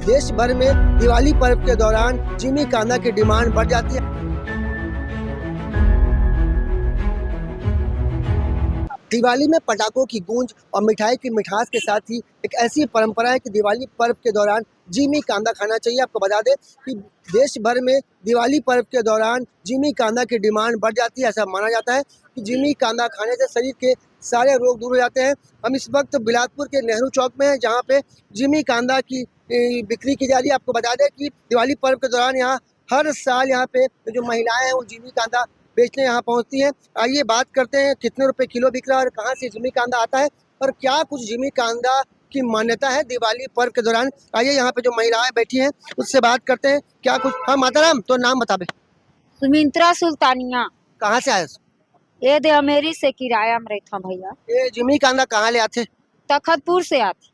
देश भर में दिवाली पर्व के दौरान जिमी कांदा की डिमांड बढ़ जाती है। दिवाली में पटाखों की गूंज और मिठाई की मिठास के साथ ही एक ऐसी परंपरा है कि दिवाली पर्व के दौरान जिमी कांदा खाना चाहिए। आपको बता दें कि देश भर में दिवाली पर्व के दौरान जिमी कांदा की डिमांड बढ़ जाती है। ऐसा माना जाता है कि जिमी कांदा खाने से शरीर के सारे रोग दूर हो जाते हैं। हम इस वक्त बिलासपुर के नेहरू चौक में हैं, जहाँ पे जिमी कांदा की बिक्री की जा रही है। आपको बता दें कि दिवाली पर्व के दौरान यहाँ हर साल यहाँ पे जो महिलाएं हैं वो जिमी कांदा बेचने यहाँ पहुँचती हैं। आइए बात करते हैं कितने रुपए किलो बिक रहा है और कहाँ से जिमी कांदा आता है और क्या कुछ जिमी कांदा की मान्यता है दिवाली पर्व के दौरान। आइए यहाँ पे जो महिलाएं बैठी हैं उससे बात करते हैं क्या कुछ। हाँ माताराम, तो नाम बता बे। सुमित्रा सुल्तानिया। कहाँ से आए? ये दे अमेरी से किराया में रहता भैया। ये जिमी कांदा कहाँ ले आते? तखतपुर से आती।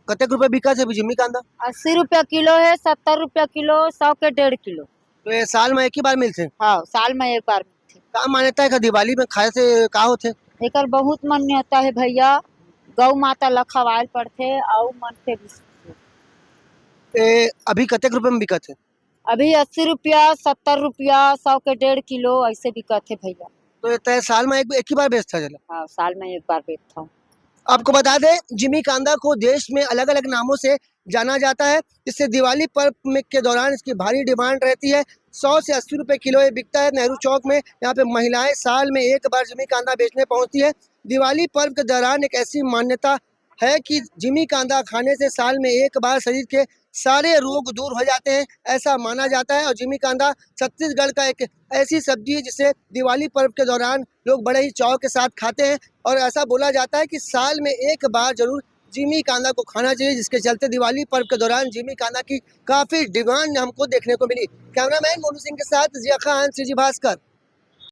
कतक रुपए बिका थे जिमी कांदा? 80 रुपया किलो है, 70 रुपया किलो, 100 के 1.5 किलो। तो ये साल में एक ही बार मिलते? हाँ, साल में एक बार मिलते। का मान्यता है कि दिवाली में खाए से का होते? एकर बहुत मान्यता है भैया। गौ माता ला खवाल पड़ते और मन से अभी कतक रुपए में बिका थे? अभी 80 रुपया, 70 रुपया, 100 के 1.5 किलो ऐसे बिकत है भैया। तो ये तय साल में एक ही बार बेचता चला? हाँ, साल में एक बार बेचता हूँ। आपको बता दें जिमी कांदा को देश में अलग अलग नामों से जाना जाता है। इससे दिवाली पर्व में के दौरान इसकी भारी डिमांड रहती है। 100 से 80 रुपए किलो ये बिकता है नेहरू चौक में। यहाँ पे महिलाएं साल में एक बार जिमी कांदा बेचने पहुंचती है। दिवाली पर्व के दौरान एक ऐसी मान्यता है कि जिमी कांदा खाने से साल में एक बार शरीर के सारे रोग दूर हो जाते हैं, ऐसा माना जाता है। और जिमी कांदा छत्तीसगढ़ का एक ऐसी सब्जी है जिसे दिवाली पर्व के दौरान लोग बड़े ही चाव के साथ खाते हैं। और ऐसा बोला जाता है कि साल में एक बार जरूर जिमी कांदा को खाना चाहिए, जिसके चलते दिवाली पर्व के दौरान जिमी कांदा की काफी डिमांड हमको देखने को मिली। कैमरामैन मोनू सिंह के साथ जिया खान, सीजी भास्कर।